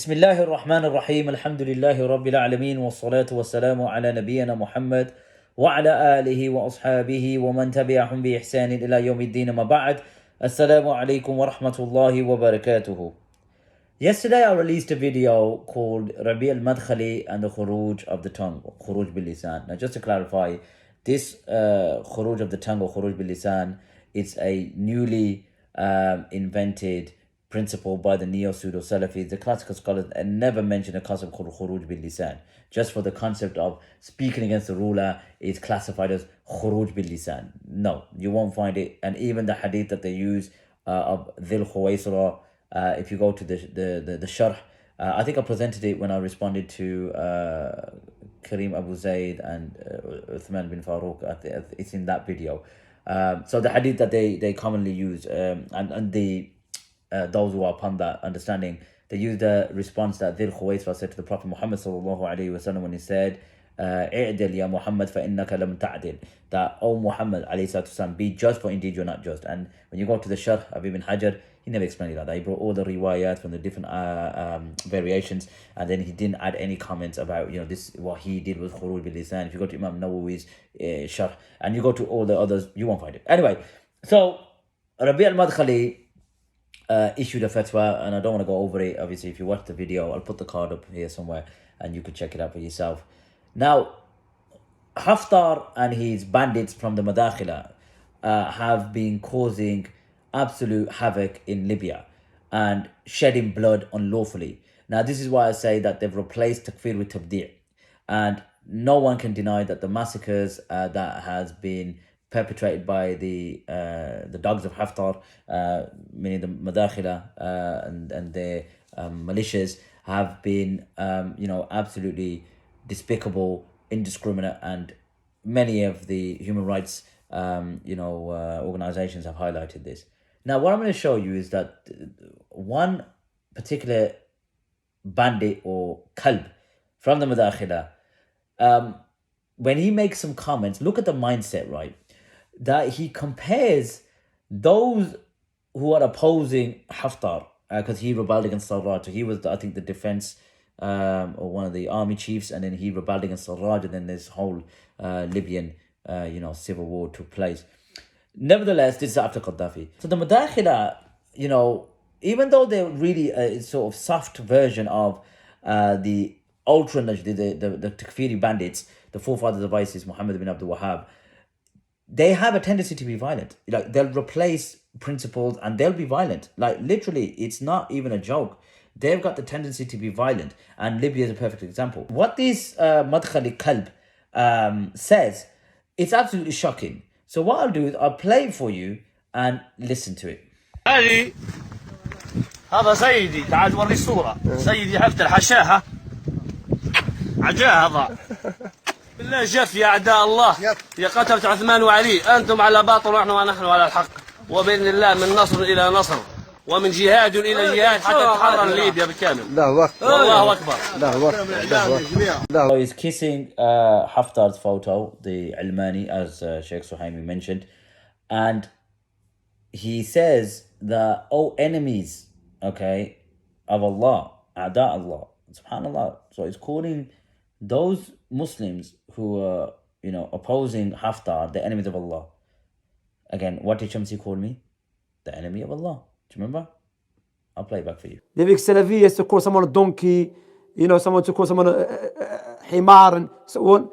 بسم الله الرحمن الرحيم الحمد لله رب العالمين والصلاة والسلام على نبينا محمد وعلى آله وأصحابه ومن تبعهم بإحسان إلى يوم الدين ما بعد السلام عليكم ورحمة الله وبركاته. Yesterday I released a video called Rabi al-Madkhali and the khurooj of the tongue, khurooj bil-lisan. Now just to clarify, this khurooj of the tongue or khurooj bil-lisan, it's a newly invented principle by the neo-pseudo-Salafis. The classical scholars never mention a concept called khurooj bil-lisan. Just for the concept of speaking against the ruler is classified as khurooj bil-lisan. No, you won't find it. And even the hadith that they use of Dhil Khuwaisra, if you go to the sharh, I think I presented it when I responded to Kareem Abu Zayd and Uthman bin Farouk. It's in that video. So the hadith that they commonly use, and the those who are upon that understanding, they use the response that Dhil Khuwaisra said to the Prophet Muhammad sallallahu alaihi wasallam when he said, "I'dil ya Muhammad fa innaka lam ta'dil." That, "O Muhammad alayhi salatu wasalam, be just, for indeed you're not just." And when you go to the sharh of Ibn Hajar, he never explained it like that. He brought all the riwayat from the different variations, and then he didn't add any comments about, this, what he did with khurooj bil-lisan. If you go to Imam Nawawi's sharh and you go to all the others, you won't find it. Anyway, so Rabi al-Madkhali issued a fatwa, and I don't want to go over it. Obviously, if you watch the video, I'll put the card up here somewhere and you could check it out for yourself. Now, Hafter and his bandits from the Madkhalis have been causing absolute havoc in Libya and shedding blood unlawfully. Now, this is why I say that they've replaced takfir with tabdi', and no one can deny that the massacres that has been perpetrated by the dogs of Haftar, meaning the Madkhalis and their militias, have been absolutely despicable, indiscriminate, and many of the human rights organizations have highlighted this. Now, what I'm going to show you is that one particular bandit or kalb from the Madkhalis, when he makes some comments, look at the mindset, right? That he compares those who are opposing Haftar, because he rebelled against Sarraj. So he was, I think, the defense or one of the army chiefs, and then he rebelled against Sarraj, and then this whole Libyan civil war took place. Nevertheless, this is after Gaddafi. So the Madkhalis, even though they're really a sort of soft version of the ultra the Takfiri bandits, the forefathers of ISIS, Muhammad bin Abdul Wahhab, they have a tendency to be violent. Like, they'll replace principles and they'll be violent. Like, literally, it's not even a joke. They've got the tendency to be violent, and Libya is a perfect example. What this Madkhali Kalb says, it's absolutely shocking. So what I'll do is I'll play it for you and listen to it. علي هذا سيدي، تعال وري الصورة. سيدي حفتر حشاها عجاها هذا. بالله جف يا أعداء الله، يا قتلة عثمان وعلي، أنتم على باطل ونحن على الحق، وبإذن الله من نصر إلى نصر، ومن جهاد إلى جهاد حتى تحرر ليبيا بالكامل. الله أكبر. الله أكبر. الله أكبر. So he's kissing Haftar's photo, the Almani, as Sheikh Suhaimi mentioned, and he says that, "O enemies, okay, of Allah, A'da Allah," subhanallah. So he's calling those Muslims who are, opposing Haftar, the enemies of Allah. Again, what did Shamsi call me? The enemy of Allah. Do you remember? I'll play it back for you. The big Salafi is to call someone a donkey, someone to call someone a himar and so on.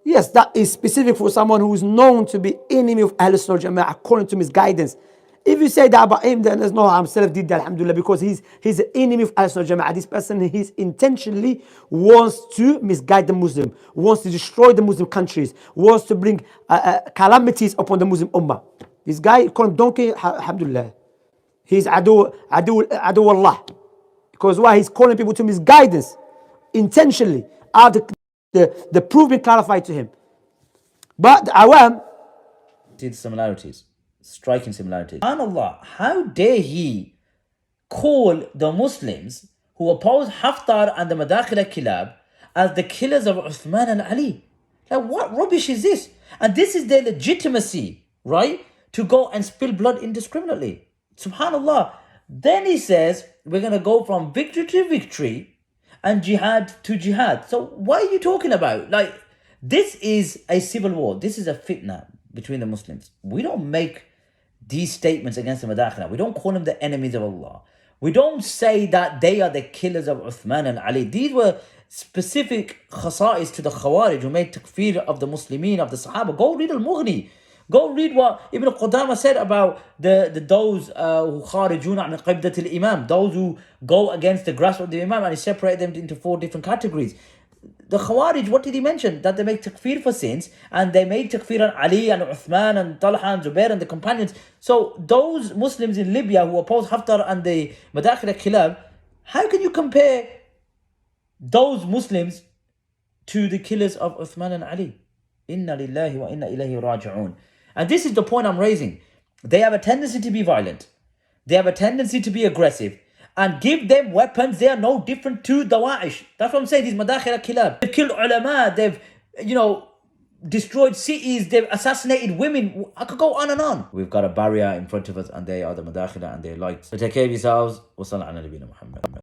Yes, that is specific for someone who is known to be enemy of Ahl Sunnah Jama'ah according to misguidance. If you say that about him, then there's no harm. Salaf did that, alhamdulillah, because he's an enemy of Ahl Sunnah Jama'ah. This person, he's intentionally wants to misguide the Muslim, wants to destroy the Muslim countries, wants to bring calamities upon the Muslim Ummah. This guy, call him donkey, alhamdulillah. He's adu Allah. Because why? He's calling people to misguidance intentionally. The proof been clarified to him. But the awam, see the similarities, striking similarities. SubhanAllah, how dare he call the Muslims who oppose Haftar and the Madkhalis Kilab as the killers of Uthman and Ali? Like, what rubbish is this? And this is their legitimacy, right? To go and spill blood indiscriminately. SubhanAllah. Then he says, we're going to go from victory to victory and jihad to jihad. So what are you talking about? Like, this is a civil war. This is a fitna between the Muslims. We don't make these statements against the Madkhali. We don't call them the enemies of Allah. We don't say that they are the killers of Uthman and Ali. These were specific khasa'is to the Khawarij who made takfir of the Muslimin, of the Sahaba. Go read al-Mughni. Go read what Ibn Qudama said about those who kharijuna an qibdat al-imam, those who go against the grasp of the imam, and he separated them into 4 different categories. The Khawarij, what did he mention? That they make takfir for sins, and they made takfir on Ali and Uthman and Talha and Zubair and the companions. So those Muslims in Libya who oppose Hafter and the Madkhali Khilaf, how can you compare those Muslims to the killers of Uthman and Ali? Inna lillahi wa inna ilayhi raji'un. And this is the point I'm raising. They have a tendency to be violent. They have a tendency to be aggressive. And give them weapons, they are no different to Dawa'ish. That's what I'm saying, these Madkhali Khilaf. They've killed ulama, they've, destroyed cities, they've assassinated women. I could go on and on. We've got a barrier in front of us, and they are the Madkhali and their lights. So take care of yourselves. Wa sallallahu ala nabiyyina Muhammad.